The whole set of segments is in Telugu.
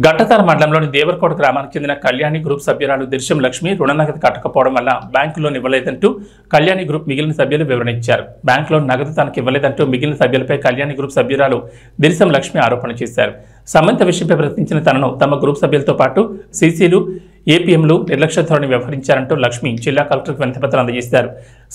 గట్టతార మండలంలోని దేవరకోట గ్రామానికి చెందిన కళ్యాణి గ్రూప్ సభ్యురాలు దిర్శం లక్ష్మి రుణ నగదు కట్టకపోవడం వల్ల బ్యాంకు లోన్ ఇవ్వలేదంటూ కళ్యాణి గ్రూప్ మిగిలిన సభ్యులు వివరణ ఇచ్చారు. బ్యాంకులో నగదు తనకు ఇవ్వలేదంటూ మిగిలిన సభ్యులపై కళ్యాణి గ్రూప్ సభ్యురాలు దిర్శం లక్ష్మి ఆరోపణ చేశారు. సంబంధిత విషయంపై ప్రశ్నించిన తనను తమ గ్రూప్ సభ్యులతో పాటు సీసీలు, ఏపీఎంలు నిర్లక్ష్య ధోరణి వ్యవహరించారంటూ లక్ష్మి జిల్లా కలెక్టర్కు వినతిపత్రం అందజేశారు.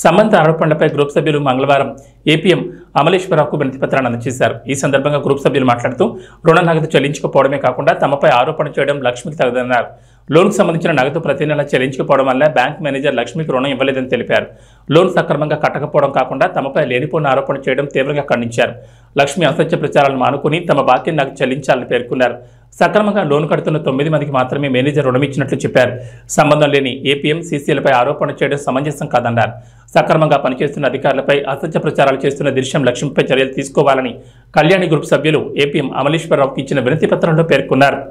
సంబంధిత ఆరోపణలపై గ్రూప్ సభ్యులు మంగళవారం ఏపీఎం అమలేశ్వరరావుకు వినతిపత్రాన్ని అందజేశారు. ఈ సందర్భంగా గ్రూప్ సభ్యులు మాట్లాడుతూ రుణ నగదు చెల్లించకపోవడమే కాకుండా తమపై ఆరోపణ చేయడం లక్ష్మికి తగదన్నారు. లోన్కు సంబంధించిన నగదు ప్రతి నెల చెల్లించకపోవడం వల్ల బ్యాంక్ మేనేజర్ లక్ష్మికి రుణం ఇవ్వలేదని తెలిపారు. లోన్ సక్రమంగా కట్టకపోవడం కాకుండా తమపై లేనిపోయిన ఆరోపణ చేయడం తీవ్రంగా ఖండించారు. లక్ష్మి అసత్య ప్రచారాలను మానుకుని తమ బాకీ నాకు చెల్లించాలని పేర్కొన్నారు. సక్రమంగా లోన్ కడుతున్న 9 మందికి మాత్రమే మేనేజర్ రుణం ఇచ్చినట్లు చెప్పారు. సంబంధం లేని ఏపీఎం, సీసీలపై ఆరోపణ చేయడం సమంజసం కాదన్నారు. సక్రమంగా పనిచేస్తున్న అధికారులపై అసత్య ప్రచారాలు చేస్తున్న దిర్శం లక్ష్మిపై చర్యలు తీసుకోవాలని కళ్యాణి గ్రూప్ సభ్యులు ఏపీఎం అమలేశ్వరరావుకి ఇచ్చిన వినతి పత్రంలో పేర్కొన్నారు.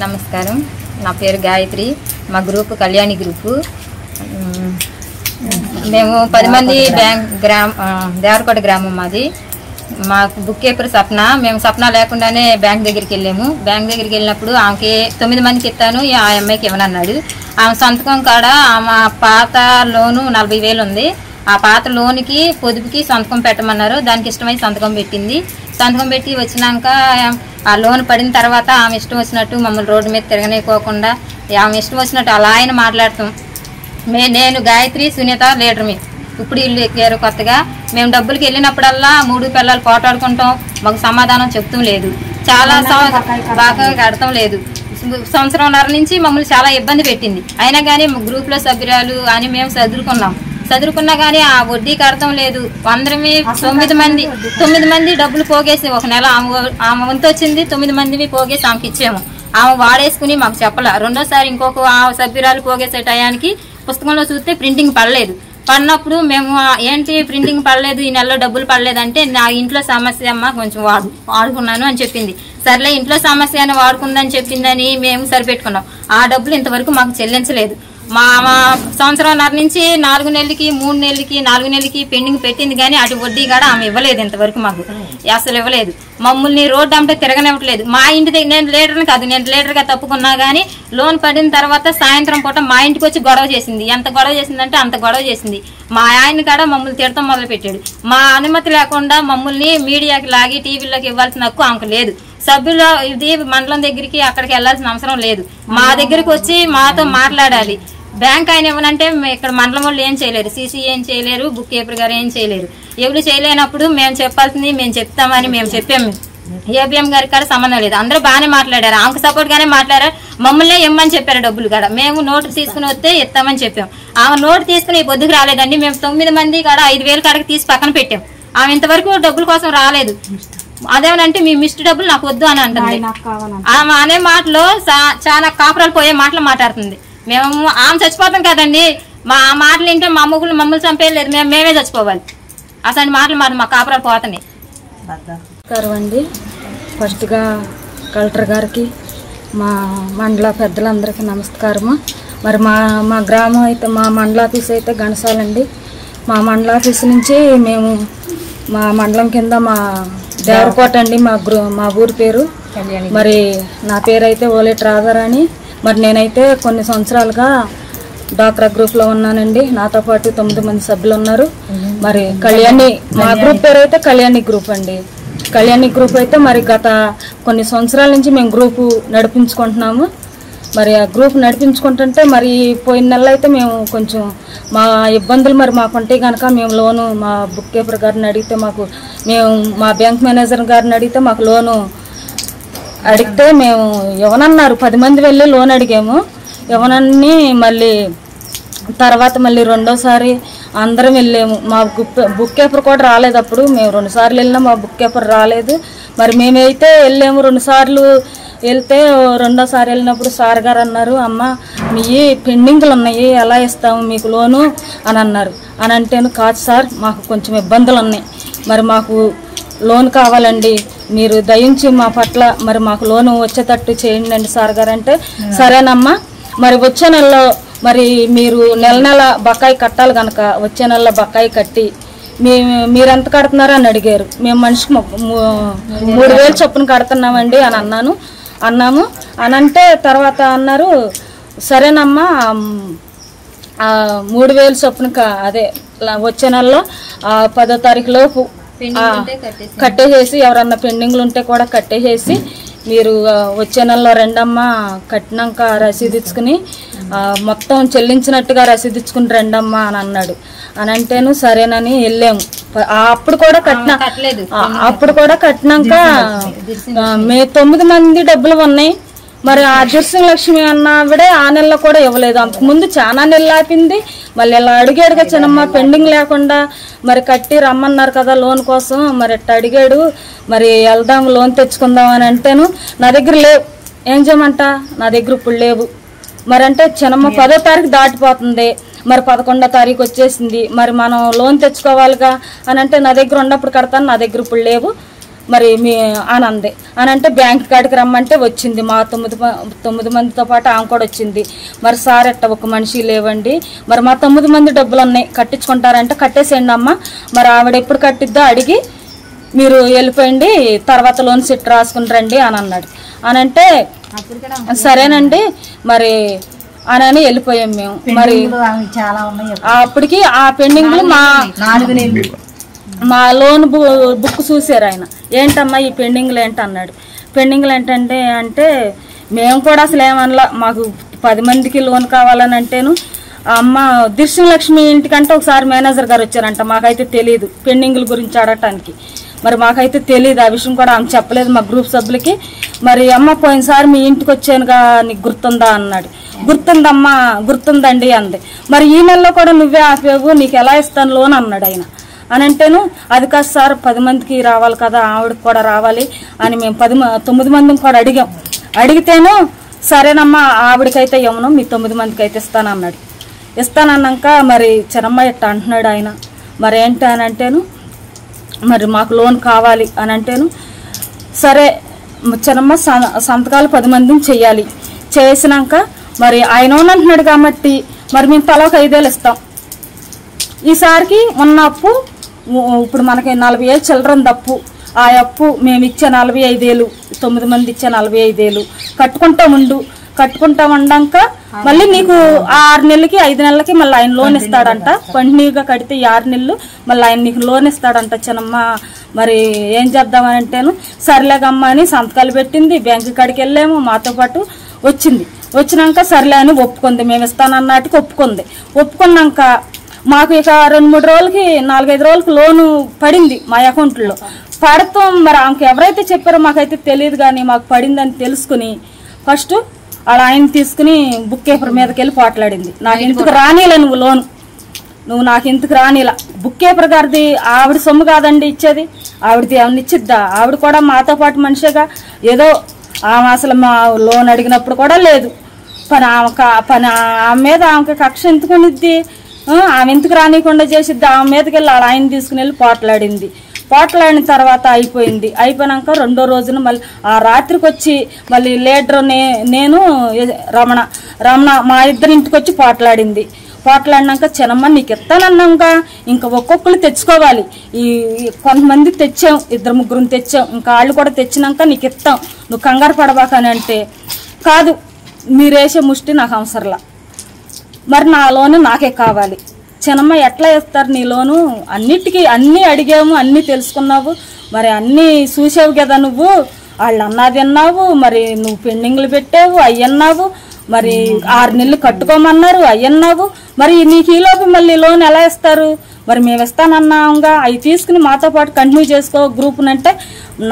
నమస్కారం, నా పేరు గాయత్రి. మా గ్రూప్ కళ్యాణి గ్రూపు. మేము 10 మంది దేవరకోట గ్రామం మాది. మాకు బుక్ కీపర్ సప్న. మేము సప్న లేకుండానే బ్యాంక్ దగ్గరికి వెళ్ళాము. బ్యాంక్ దగ్గరికి వెళ్ళినప్పుడు ఆమెకి 9 మందికి ఇస్తాను, ఆ అమ్మాయికి ఇవ్వనన్నాడు. ఆమె సంతకం కాడ ఆమె పాత లోను 40,000 ఉంది. ఆ పాత లోన్కి పొదుపుకి సంతకం పెట్టమన్నారు. దానికి ఇష్టమై సంతకం పెట్టింది. సంతకం పెట్టి వచ్చినాక ఆ లోన్ పడిన తర్వాత ఆమె ఇష్టం వచ్చినట్టు మమ్మల్ని రోడ్డు మీద తిరగనేకోకుండా ఆమె ఇష్టం వచ్చినట్టు అలా ఆయన మాట్లాడతాం. నేను గాయత్రి, సునీత లీడర్మి. ఇప్పుడు వీళ్ళు ఎక్కారు కొత్తగా. మేము డబ్బులకి వెళ్ళినప్పుడల్లా 3 పిల్లలు పోటాడుకుంటాం. మాకు సమాధానం చెప్తాం లేదు. చాలా బాగా కడతాం లేదు. సంవత్సరంన్నర నుంచి మమ్మల్ని చాలా ఇబ్బంది పెట్టింది. అయినా కానీ గ్రూప్లో సభ్యురాలు అని మేము చదువుకున్నా కానీ ఆ వడ్డీ కడతాం లేదు. అందరమే 9 మంది డబ్బులు పోగేసి ఒక నెల ఆమె వంతు వచ్చింది. 9 మందిని పోగేసి ఆమెకి ఇచ్చాము. ఆమె వాడేసుకుని మాకు చెప్పలే. రెండోసారి ఇంకొక సభ్యురాలు పోగేసే టయానికి పుస్తకంలో చూస్తే ప్రింటింగ్ పడలేదు. పడినప్పుడు మేము ఏంటి ప్రింటింగ్ పడలేదు, ఈ నెలలో డబ్బులు పడలేదంటే నా ఇంట్లో సమస్య అమ్మ, కొంచెం వాడుకున్నాను అని చెప్పింది. సర్లే ఇంట్లో సమస్య అని వాడుకుందని చెప్పిందని మేము సరిపెట్టుకున్నాం. ఆ డబ్బులు ఇంతవరకు మాకు చెల్లించలేదు. మా సంవత్సరంన్నర నుంచి 4 నెలలకి 3 నెలలకి 4 నెలలకి పెండింగ్ పెట్టింది కానీ అటు వడ్డీ కూడా ఆమె ఇవ్వలేదు. ఇంతవరకు మాకు అసలు ఇవ్వలేదు. మమ్మల్ని రోడ్డు అంటే తిరగనివ్వట్లేదు. మా ఇంటి దగ్గర నేను లీడర్ని కాదు, నేను లీడర్గా తప్పుకున్నా కానీ లోన్ పడిన తర్వాత సాయంత్రం పూట మా ఇంటికి వచ్చి గొడవ చేసింది. ఎంత గొడవ చేసిందంటే అంత గొడవ చేసింది. మా ఆయన కాడ మమ్మల్ని తిడతాం మొదలు పెట్టాడు. మా అనుమతి లేకుండా మమ్మల్ని మీడియాకి లాగి టీవీలోకి ఇవ్వాల్సిన హక్కు ఆమెకు లేదు. సభ్యులు ఇది మండలం దగ్గరికి అక్కడికి వెళ్లాల్సిన అవసరం లేదు. మా దగ్గరికి వచ్చి మాతో మాట్లాడాలి. బ్యాంక్ ఆయన ఇవ్వనంటే ఇక్కడ మండలం వాళ్ళు ఏం చేయలేరు, సీసీ ఏం చేయలేరు, బుక్ కీపర్ గారు ఏం చేయలేరు. ఎవరు చేయలేనప్పుడు మేము చెప్పాల్సింది మేము చెప్తామని మేము చెప్పాము. ఏపీఎం గారికి కూడా సంబంధం లేదు. అందరూ బాగానే మాట్లాడారు, ఆమెకు సపోర్ట్ గానే మాట్లాడారు. మమ్మల్ని ఇమ్మని చెప్పారు డబ్బులు కూడా. మేము నోటు తీసుకుని వస్తే ఇస్తామని చెప్పాం. ఆమె నోటు తీసుకుని పొద్దుకు రాలేదండి. మేము 9 మంది కాడ 5,000 కాడకి తీసి పక్కన పెట్టాం. ఆమె ఇంతవరకు డబ్బుల కోసం రాలేదు. అదేమనంటే మీ మిస్టర్ డబ్బులు నాకు వద్దు అని అంటుంది. ఆమె అనే మాటలో చాలా కాపురాలు పోయే మాటలు మాట్లాడుతుంది. మేము ఆమె చచ్చిపోతాం కదండి, మా మాటలు ఏంటో మా మొగులు మమ్మల్ని చంపేయలేదు, మేమే చచ్చిపోవాలి. అసలు మాటలు మా కాపురాలు పోతున్నాయి. నమస్కారం అండి. ఫస్ట్గా కలెక్టర్ గారికి, మా మండల పెద్దలందరికీ నమస్కారము. మరి మా గ్రామం అయితే మా మండల ఆఫీస్ అయితే గణసాలండి. మా మండల ఆఫీస్ నుంచి మేము మా మండలం కింద మా దేవరకోట అండి మా ఊరి పేరు. మరి నా పేరు అయితే ఓలేటి రాధారాణి. మరి నేనైతే కొన్ని సంవత్సరాలుగా డాక్రా గ్రూప్లో ఉన్నానండి. నాతో పాటు 9 మంది సభ్యులు ఉన్నారు. మరి కళ్యాణి, మా గ్రూప్ పేరు అయితే కళ్యాణి గ్రూప్ అండి. కళ్యాణి గ్రూప్ అయితే మరి గత కొన్ని సంవత్సరాల నుంచి మేము గ్రూపు నడిపించుకుంటున్నాము. మరి ఆ గ్రూప్ నడిపించుకుంటుంటే మరి పోయిన నెల అయితే మేము కొంచెం మా ఇబ్బందులు మరి మాకు ఉంటే కనుక మేము లోను మా బుక్ కీపర్ గారిని అడిగితే మేము మా బ్యాంక్ మేనేజర్ గారిని అడిగితే మాకు లోను అడిగితే మేము ఇవ్వనన్నారు. 10 మంది వెళ్ళి లోన్ అడిగాము, ఇవ్వనని. మళ్ళీ తర్వాత మళ్ళీ రెండోసారి అందరం వెళ్ళాము. మా బుక్ కీపర్ కూడా రాలేదు. అప్పుడు మేము 2 సార్లు వెళ్ళినా మా బుక్ కీపర్ రాలేదు. మరి మేమైతే వెళ్ళాము. 2 సార్లు వెళ్తే రెండోసారి వెళ్ళినప్పుడు సార్ గారు అన్నారు, అమ్మ మీ పెండింగ్లు ఉన్నాయి, ఎలా ఇస్తాము మీకు లోను అని అన్నారు. అని అంటేను, కాదు సార్ మాకు కొంచెం ఇబ్బందులు ఉన్నాయి, మరి మాకు లోన్ కావాలండి, మీరు దయించి మా పట్ల మరి మాకు లోను వచ్చేటట్టు చేయండి అండి సార్ గారు అంటే, సరేనమ్మా మరి వచ్చే నెలలో మరి మీరు నెల బకాయి కట్టాలి కనుక వచ్చే నెలలో బకాయి కట్టి మీరెంత కడుతున్నారని అడిగారు. మేము మనిషికి 3,000 చొప్పున కడుతున్నామండి అని అన్నాను. అన్నాము. అనంటే తర్వాత అన్నారు సరేనమ్మా 3000 చొప్పున అదే వచ్చే నెలలో 10వ తారీఖులోపు కట్టేసేసి ఎవరన్నా పెండింగ్లు ఉంటే కూడా కట్టేసేసి మీరు వచ్చే నెలలో రెండమ్మా కట్టినాక రసీదు ఇచ్చుకుని మొత్తం చెల్లించినట్టుగా రసీదు ఇచ్చుకుని రెండమ్మా అని అన్నాడు. అని అంటేను సరేనని వెళ్ళాము. అప్పుడు కూడా కట్టినాక 9 మంది డబ్బులు ఉన్నాయి. మరి ఆ దిర్శం లక్ష్మి అన్న ఆవిడే ఆ నెలలో కూడా ఇవ్వలేదు. అంతకుముందు చాలా నెలలు ఆపింది. మళ్ళీ ఇలా అడిగాడుగా చిన్నమ్మ పెండింగ్ లేకుండా మరి కట్టి రమ్మన్నారు కదా లోన్ కోసం, మరి అట్లా అడిగాడు. మరి వెళ్దాం లోన్ తెచ్చుకుందాం అని అంటేను నా దగ్గర లేవు. ఏం చేయమంట, నా దగ్గర ఇప్పుడు లేవు. మరి అంటే చిన్నమ్మ 10వ తారీఖు దాటిపోతుంది, మరి 11వ తారీఖు వచ్చేసింది, మరి మనం లోన్ తెచ్చుకోవాలిగా అని అంటే నా దగ్గర ఉన్నప్పుడు కడతాను, నా దగ్గర ఇప్పుడు లేవు మరి మీ అని అంది. అని అంటే బ్యాంక్ కాడికి రమ్మంటే వచ్చింది. మా 9 మందితో పాటు ఆమె కూడా వచ్చింది. మరి సార్ ఎట్ట ఒక మనిషి లేవండి, మరి మా 9 మంది డబ్బులు ఉన్నాయి కట్టించుకుంటారంటే కట్టేసేయండి అమ్మ, మరి ఆవిడ ఎప్పుడు కట్టిద్దో అడిగి మీరు వెళ్ళిపోయింది, తర్వాత లోన్ సెట్ రాసుకుని రండి అని అన్నాడు. అని అంటే సరేనండి మరి అని వెళ్ళిపోయాం మేము. మరి అప్పటికి ఆ పెండింగ్లు మా లోన్ బుక్ చూసారు ఆయన. ఏంటమ్మా ఈ పెండింగ్లు ఏంటి అన్నాడు. పెండింగ్లు ఏంటంటే అంటే మేము కూడా అసలు ఏమనలా, మాకు 10 మందికి లోన్ కావాలని అంటేను అమ్మ దిర్శం లక్ష్మి ఇంటికంటే ఒకసారి మేనేజర్ గారు వచ్చారంట. మాకైతే తెలియదు పెండింగ్ల గురించి అడగటానికి, మరి మాకైతే తెలియదు ఆ విషయం కూడా ఆమె చెప్పలేదు మా గ్రూప్ సభ్యులకి. మరి అమ్మ పోయినసారి మీ ఇంటికి వచ్చానుగా నీకు గుర్తుందా అన్నాడు. గుర్తుందమ్మా గుర్తుందండి అంది. మరి ఈ నెలలో కూడా నువ్వే ఆపేవు, నీకు ఎలా ఇస్తాను లోన్ అన్నాడు ఆయన. అని అంటేను అది కాదు సార్ 10 మందికి రావాలి కదా, ఆవిడకి కూడా రావాలి అని మేము 9 మందిని కూడా అడిగాం. అడిగితేను సరేనమ్మా ఆవిడకైతే ఇవ్వను, మీ 9 మందికి అయితే ఇస్తానన్నాడు. ఇస్తానన్నాక మరి చిన్నమ్మ ఇట్ట అంటున్నాడు ఆయన. మరి ఏంటి అని అంటేను మరి మాకు లోన్ కావాలి అని అంటేను సరే చిన్నమ్మ సంతకాలు 10 మందిని చెయ్యాలి. చేసినాక మరి ఆయన అంటున్నాడు కాబట్టి మరి మేము తలకు 5,000 ఇస్తాం. ఈసారికి ఉన్న అప్పు ఇప్పుడు మనకి 40,000 చిల్లరని తప్పు. ఆ అప్పు మేము ఇచ్చే 45,000, 9 మంది ఇచ్చే 45,000 కట్టుకుంటా ఉండాక మళ్ళీ నీకు 6 నెలలకి 5 నెలలకి మళ్ళీ ఆయన లోన్ ఇస్తాడంట. కంటిన్యూగా కడితే 6 నెలలు మళ్ళీ ఆయన నీకు లోన్ ఇస్తాడంట చిన్నమ్మ. మరి ఏం చేద్దామని అంటేను సర్లేగమ్మ అని సంతకాలు పెట్టింది. బ్యాంకు కాడికి వెళ్ళాము, మాతో పాటు వచ్చినాక సర్లే అని ఒప్పుకుంది. మేము ఇస్తానన్నాటికి ఒప్పుకున్నాక మాకు ఇక 2-3 రోజులకి 4-5 రోజులకి లోను పడింది మా అకౌంట్లో. పడతాం మరి ఆమెకు ఎవరైతే చెప్పారో మాకైతే తెలియదు, కానీ మాకు పడిందని తెలుసుకుని ఫస్ట్ అలా ఆయన తీసుకుని బుక్ కీపర్ మీదకి వెళ్ళి పోట్లాడింది. నాకు ఎందుకు రానిలా నువ్వు నాకు ఎందుకు రానిలా, బుక్ కీపర్ గారిది ఆవిడ సొమ్ము కాదండి ఇచ్చేది, ఆవిడది ఏమన్నా ఇచ్చిద్దా, ఆవిడ కూడా మాతో పాటు మనిషిగా ఏదో ఆమె అసలు మా లోన్ అడిగినప్పుడు కూడా లేదు పని ఆమె మీద ఆమెకి కక్ష ఎందుకునిద్ది, ఆమె ఎందుకు రానియకుండా చేసిద్ది. ఆమె మీదకి వెళ్ళి అలా ఆయన తీసుకుని వెళ్ళి పోట్లాడిన తర్వాత అయిపోయినాక 2వ రోజున మళ్ళీ ఆ రాత్రికి వచ్చి మళ్ళీ లీడర్ నేను రమణ మా ఇద్దరి ఇంటికి వచ్చి పోట్లాడినాక చిన్నమ్మ నీకు ఇస్తానన్నాంగా ఇంకా ఒక్కొక్కరు తెచ్చుకోవాలి, ఈ కొంతమంది తెచ్చాం 2-3 తెచ్చాం, ఇంకా వాళ్ళు కూడా తెచ్చినాక నీకు ఇస్తాం, నువ్వు కంగారు పడబాకని అంటే కాదు మీరేసే ముష్టి నాకు అవసరంలా, మరి నా లోను నాకే కావాలి. చిన్నమ్మ ఎట్లా ఇస్తారు నీ లోను, అన్నీ అడిగాము, అన్నీ తెలుసుకున్నావు, మరి అన్నీ చూసావు కదా నువ్వు, వాళ్ళు అన్నది అన్నావు, మరి నువ్వు పెండింగ్లు పెట్టావు అయ్యన్నావు, మరి 6 నెలలు కట్టుకోమన్నారు అయ్యన్నావు, మరి నీకు ఈలోపు మళ్ళీ లోన్ ఎలా ఇస్తారు, మరి మేము ఇస్తానన్నాంగా అవి తీసుకుని మాతో పాటు కంటిన్యూ చేసుకో గ్రూప్నంటే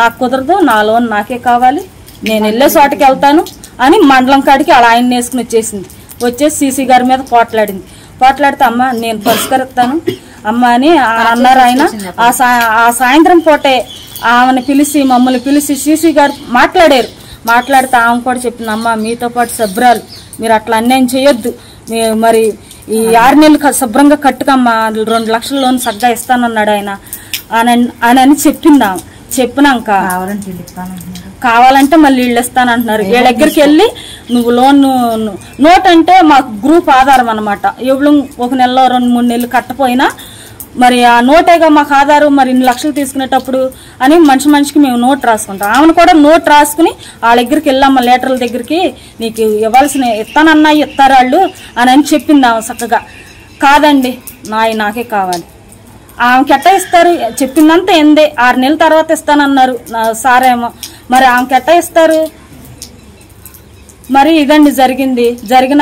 నాకు కుదరదు, నా లోన్ నాకే కావాలి, నేను వెళ్ళే చోటకి వెళ్తాను అని మండలం కాడికి అలా ఆయన వేసుకుని వచ్చేసి సీసీ గారి మీద పోట్లాడితే అమ్మ నేను పరిష్కరిస్తాను అమ్మ అని అన్నారు ఆయన. ఆ సాయంత్రం పూటే ఆమెను మమ్మల్ని పిలిచి సీసీ గారు మాట్లాడితే ఆమె కూడా చెప్పింది, అమ్మ మీతో పాటు సభ్యురాలు మీరు అట్లా అన్యాయం చేయొద్దు, మరి ఈ 6 నెలలు శుభ్రంగా కట్టుకమ్మా 2 లక్షల లోన్ సగ్గా ఇస్తానన్నాడు ఆయన అని చెప్పింది ఆమె. చెప్పినాక కావాలంటే మళ్ళీ వీళ్ళు ఇస్తానంటున్నారు. వీళ్ళ దగ్గరికి వెళ్ళి నువ్వు లోన్ నోట్ అంటే మాకు గ్రూప్ ఆధారం అనమాట, ఎవరు 1 నెలలో 2-3 నెలలు కట్టపోయినా మరి ఆ నోటేగా మాకు ఆధారం, మరి ఇన్ని లక్షలు తీసుకునేటప్పుడు అని మనిషికి మేము నోట్ రాసుకుంటాం. ఆమెను కూడా నోట్ రాసుకుని వాళ్ళ దగ్గరికి వెళ్ళాము, లీటర్ల దగ్గరికి, నీకు ఇవ్వాల్సిన ఇస్తానన్నా ఇస్తారు వాళ్ళు అని చెప్పింది ఆమె చక్కగా. కాదండి, నాకే కావాలి. ఆమెకి ఎట్ట ఇస్తారు? చెప్పిందంతా ఏందే, 6 నెలల తర్వాత ఇస్తానన్నారు సారేమో, మరి ఆమెకి ఎట్ట ఇస్తారు? మరి ఇదండి జరిగిన